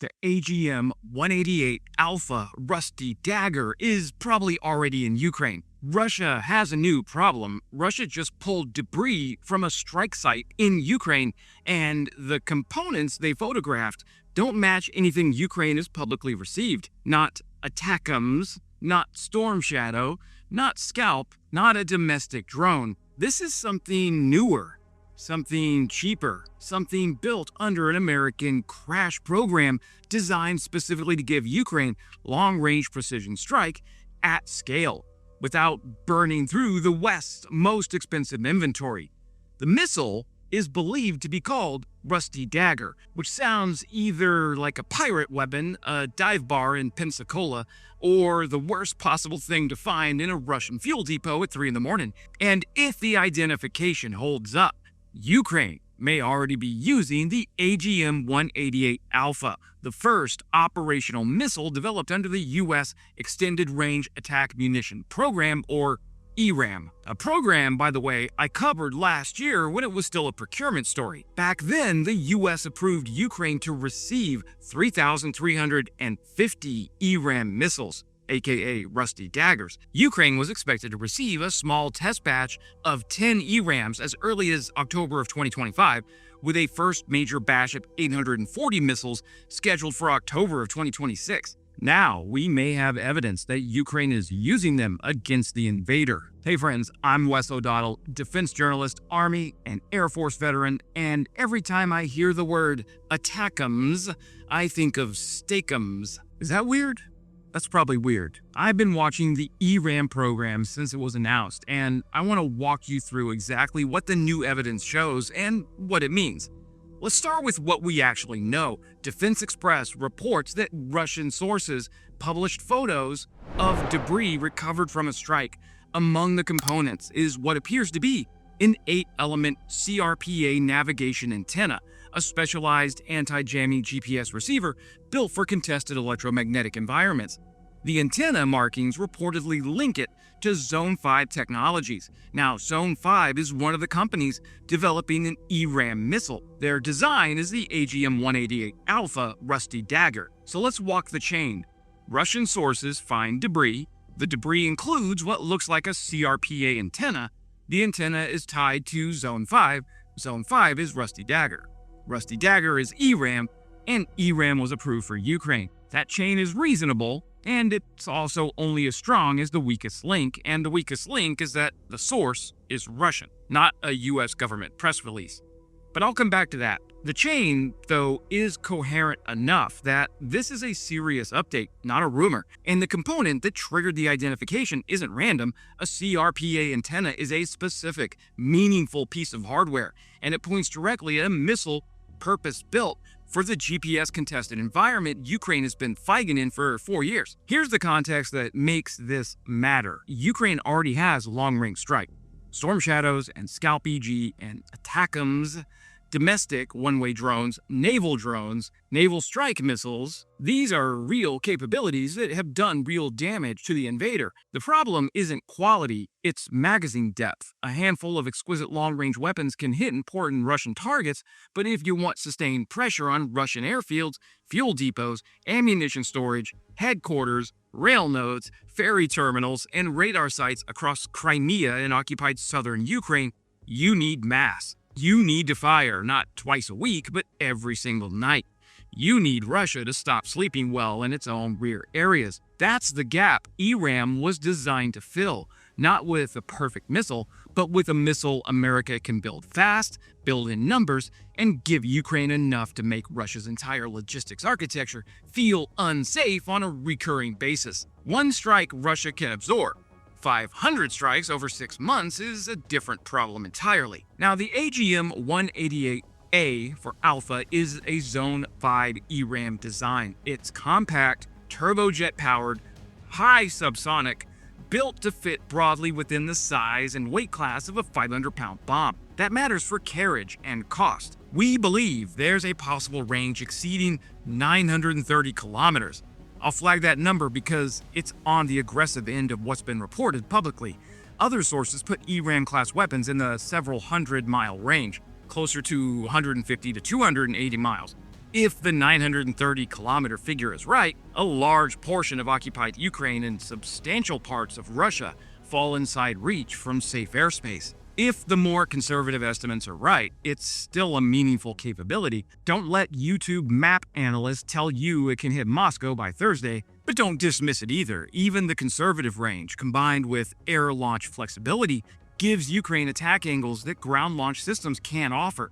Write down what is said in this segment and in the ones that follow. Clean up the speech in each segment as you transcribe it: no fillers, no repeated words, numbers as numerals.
The AGM-188 Alpha Rusty Dagger is probably already in Ukraine. Russia has a new problem. Russia just pulled debris from a strike site in Ukraine, and the components they photographed don't match anything Ukraine has publicly received. Not ATACMS, not Storm Shadow, not Scalp, not a domestic drone. This is something newer. Something cheaper, something built under an American crash program designed specifically to give Ukraine long-range precision strike at scale, without burning through the West's most expensive inventory. The missile is believed to be called Rusty Dagger, which sounds either like a pirate weapon, a dive bar in Pensacola, or the worst possible thing to find in a Russian fuel depot at 3 in the morning. And if the identification holds up, Ukraine may already be using the AGM-188 Alpha, the first operational missile developed under the U.S. Extended Range Attack Munition Program, or ERAM. A program, by the way, I covered last year when it was still a procurement story. Back then, the U.S. approved Ukraine to receive 3,350 ERAM missiles, aka Rusty Daggers. Ukraine was expected to receive a small test batch of 10 ERAMs as early as October of 2025, with a first major batch of 840 missiles scheduled for October of 2026. Now, we may have evidence that Ukraine is using them against the invader. Hey friends, I'm Wes O'Donnell, defense journalist, Army and Air Force veteran, and every time I hear the word ATACMS, I think of Steakums. Is that weird? That's probably weird. I've been watching the ERAM program since it was announced, and I want to walk you through exactly what the new evidence shows and what it means. Let's start with what we actually know. Defense Express reports that Russian sources published photos of debris recovered from a strike. Among the components is what appears to be an 8-element CRPA navigation antenna, a specialized anti-jamming GPS receiver built for contested electromagnetic environments. The antenna markings reportedly link it to Zone 5 Technologies. Now, Zone 5 is one of the companies developing an ERAM missile. Their design is the AGM-188 Alpha Rusty Dagger. So let's walk the chain. Russian sources find debris. The debris includes what looks like a CRPA antenna. The antenna is tied to Zone 5. Zone 5 is Rusty Dagger. Rusty Dagger is ERAM, and ERAM was approved for Ukraine. That chain is reasonable, and it's also only as strong as the weakest link, and the weakest link is that the source is Russian, not a US government press release. But I'll come back to that. The chain, though, is coherent enough that this is a serious update, not a rumor. And the component that triggered the identification isn't random. A CRPA antenna is a specific, meaningful piece of hardware, and it points directly at a missile purpose-built for the GPS-contested environment Ukraine has been fighting in for 4 years. Here's the context that makes this matter. Ukraine already has long-range strike, Storm Shadows and Scalp EG and ATACMS, domestic one-way drones, naval strike missiles. These are real capabilities that have done real damage to the invader. The problem isn't quality, it's magazine depth. A handful of exquisite long-range weapons can hit important Russian targets, but if you want sustained pressure on Russian airfields, fuel depots, ammunition storage, headquarters, rail nodes, ferry terminals, and radar sites across Crimea and occupied southern Ukraine, you need mass. You need to fire not twice a week, but every single night. You need Russia to stop sleeping well in its own rear areas. That's the gap ERAM was designed to fill, not with a perfect missile, but with a missile America can build fast, build in numbers, and give Ukraine enough to make Russia's entire logistics architecture feel unsafe on a recurring basis. One strike Russia can absorb. 500 strikes over 6 months is a different problem entirely. Now, the AGM-188A for Alpha is a Zone 5 ERAM design. It's compact, turbojet-powered, high subsonic, built to fit broadly within the size and weight class of a 500-pound bomb. That matters for carriage and cost. We believe there's a possible range exceeding 930 kilometers. I'll flag that number because it's on the aggressive end of what's been reported publicly. Other sources put ERAM-class weapons in the several hundred-mile range, closer to 150 to 280 miles. If the 930-kilometer figure is right, a large portion of occupied Ukraine and substantial parts of Russia fall inside reach from safe airspace. If the more conservative estimates are right, it's still a meaningful capability. Don't let YouTube map analysts tell you it can hit Moscow by Thursday, but don't dismiss it either. Even the conservative range, combined with air launch flexibility, gives Ukraine attack angles that ground launch systems can't offer.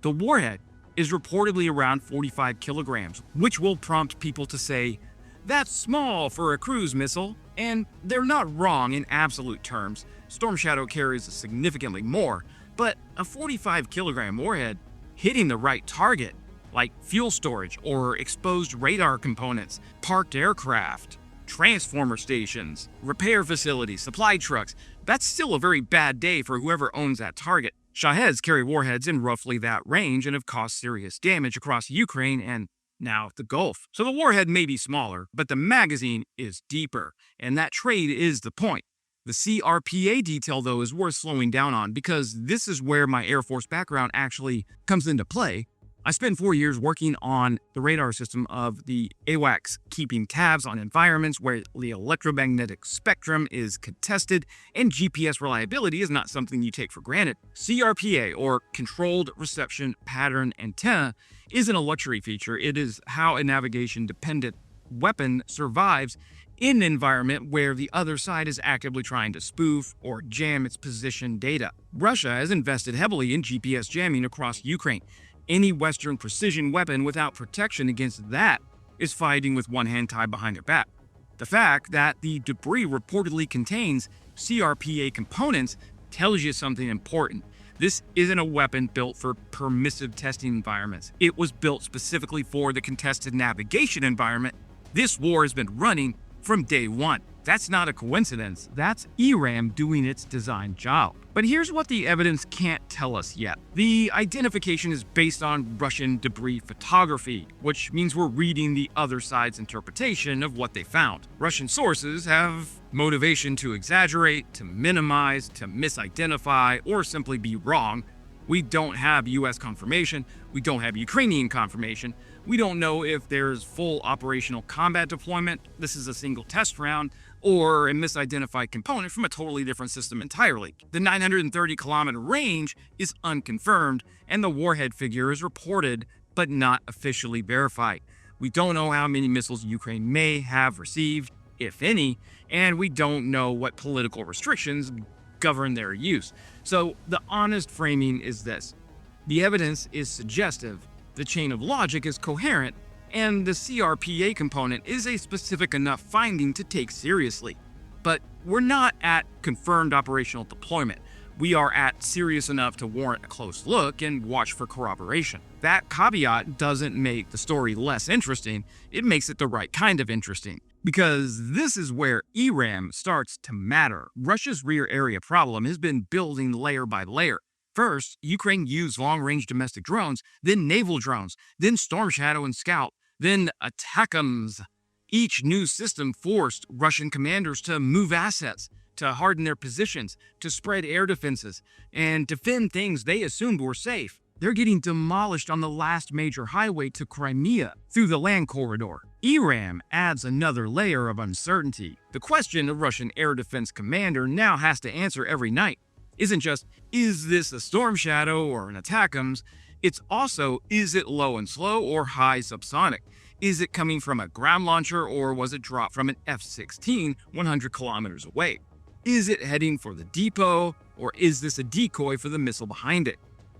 The warhead is reportedly around 45 kilograms, which will prompt people to say, "That's small for a cruise missile," and they're not wrong in absolute terms. Storm Shadow carries significantly more, but a 45-kilogram warhead hitting the right target, like fuel storage or exposed radar components, parked aircraft, transformer stations, repair facilities, supply trucks, that's still a very bad day for whoever owns that target. Shaheds carry warheads in roughly that range and have caused serious damage across Ukraine and now the Gulf. So the warhead may be smaller, but the magazine is deeper, and that trade is the point. The CRPA detail, though, is worth slowing down on because this is where my Air Force background actually comes into play. I spent 4 years working on the radar system of the AWACS, keeping tabs on environments where the electromagnetic spectrum is contested and GPS reliability is not something you take for granted. CRPA, or Controlled Reception Pattern Antenna, isn't a luxury feature. It is how a navigation-dependent weapon survives in an environment where the other side is actively trying to spoof or jam its position data. Russia has invested heavily in GPS jamming across Ukraine. Any Western precision weapon without protection against that is fighting with one hand tied behind their back. The fact that the debris reportedly contains CRPA components tells you something important. This isn't a weapon built for permissive testing environments. It was built specifically for the contested navigation environment. This war has been running from day one. That's not a coincidence. That's ERAM doing its design job. But here's what the evidence can't tell us yet. The identification is based on Russian debris photography, which means we're reading the other side's interpretation of what they found. Russian sources have motivation to exaggerate, to minimize, to misidentify, or simply be wrong. We don't have US confirmation. We don't have Ukrainian confirmation. We don't know if there's full operational combat deployment, this is a single test round, or a misidentified component from a totally different system entirely. The 930-kilometer range is unconfirmed, and the warhead figure is reported, but not officially verified. We don't know how many missiles Ukraine may have received, if any, and we don't know what political restrictions govern their use. So the honest framing is this. The evidence is suggestive, the chain of logic is coherent, and the CRPA component is a specific enough finding to take seriously. But we're not at confirmed operational deployment. We are at serious enough to warrant a close look and watch for corroboration. That caveat doesn't make the story less interesting, it makes it the right kind of interesting. Because this is where ERAM starts to matter. Russia's rear area problem has been building layer by layer. First, Ukraine used long-range domestic drones, then naval drones, then Storm Shadow and Scout, then ATACMS. Each new system forced Russian commanders to move assets, to harden their positions, to spread air defenses, and defend things they assumed were safe. They're getting demolished on the last major highway to Crimea through the land corridor. ERAM adds another layer of uncertainty. The question a Russian air defense commander now has to answer every night isn't just, is this a Storm Shadow or an ATACMS? It's also, is it low and slow or high subsonic? Is it coming from a ground launcher or was it dropped from an F-16 100 kilometers away? Is it heading for the depot or is this a decoy for the missile behind it?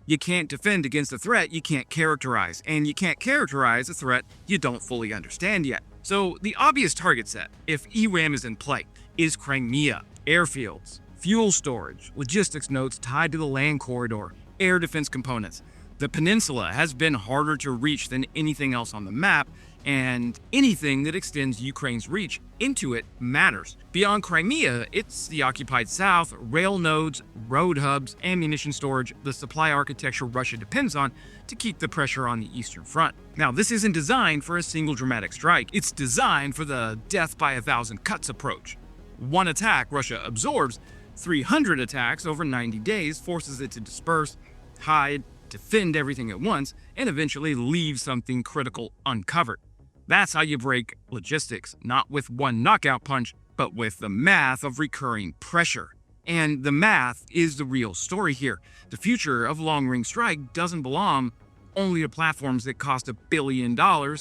You can't defend against a threat you can't characterize, and you can't characterize a threat you don't fully understand yet. So the obvious target set, if ERAM is in play, is Crimea, airfields, fuel storage, logistics nodes tied to the land corridor, air defense components. The peninsula has been harder to reach than anything else on the map, and anything that extends Ukraine's reach into it matters. Beyond Crimea, it's the occupied south, rail nodes, road hubs, ammunition storage, the supply architecture Russia depends on to keep the pressure on the Eastern Front. Now, this isn't designed for a single dramatic strike. It's designed for the death by 1,000 cuts approach. One attack Russia absorbs, 300 attacks over 90 days forces it to disperse, hide, defend everything at once, and eventually leave something critical uncovered. That's how you break logistics, not with one knockout punch, but with the math of recurring pressure. And the math is the real story here. The future of long-range strike doesn't belong only to platforms that cost $1 billion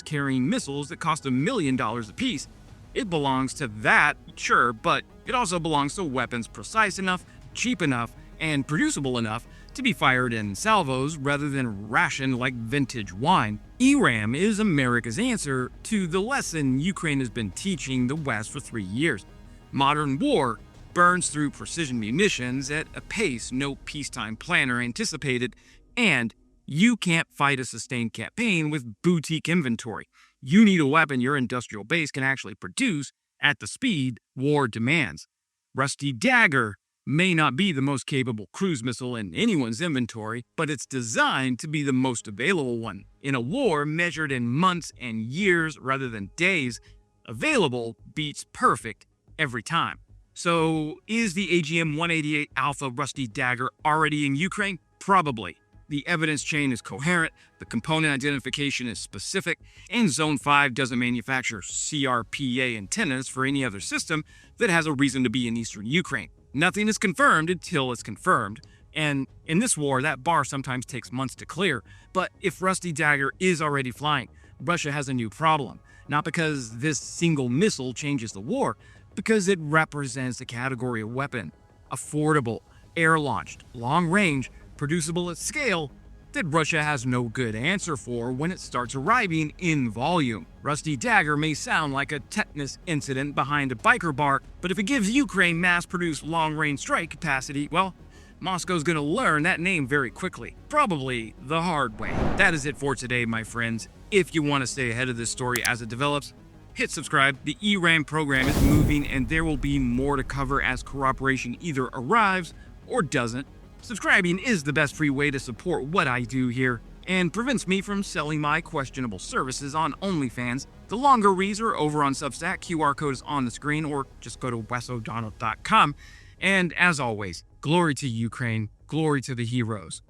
carrying missiles that cost $1 million apiece. It belongs to that, sure, but it also belongs to weapons precise enough, cheap enough, and producible enough to be fired in salvos rather than rationed like vintage wine. ERAM is America's answer to the lesson Ukraine has been teaching the West for 3 years. Modern war burns through precision munitions at a pace no peacetime planner anticipated, and you can't fight a sustained campaign with boutique inventory. You need a weapon your industrial base can actually produce at the speed war demands. Rusty Dagger may not be the most capable cruise missile in anyone's inventory, but it's designed to be the most available one. In a war measured in months and years rather than days, available beats perfect every time. So, is the AGM-188 Alpha Rusty Dagger already in Ukraine? Probably. The evidence chain is coherent, the component identification is specific, and Zone 5 doesn't manufacture CRPA antennas for any other system that has a reason to be in eastern Ukraine. Nothing is confirmed until it's confirmed, and in this war, that bar sometimes takes months to clear. But if Rusty Dagger is already flying, Russia has a new problem. Not because this single missile changes the war, because it represents a category of weapon. Affordable, air-launched, long-range, producible at scale, that Russia has no good answer for when it starts arriving in volume. Rusty Dagger may sound like a tetanus incident behind a biker bar, but if it gives Ukraine mass-produced long-range strike capacity, well, Moscow's gonna learn that name very quickly. Probably the hard way. That is it for today, my friends. If you want to stay ahead of this story as it develops, hit subscribe. The ERAM program is moving and there will be more to cover as cooperation either arrives or doesn't. Subscribing is the best free way to support what I do here and prevents me from selling my questionable services on OnlyFans. The longer reads are over on Substack, QR code is on the screen, or just go to wesodonald.com. And as always, glory to Ukraine, glory to the heroes.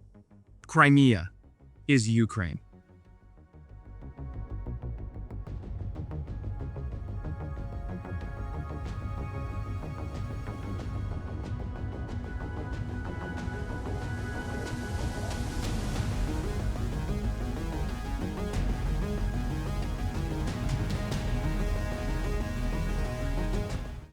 Crimea is Ukraine.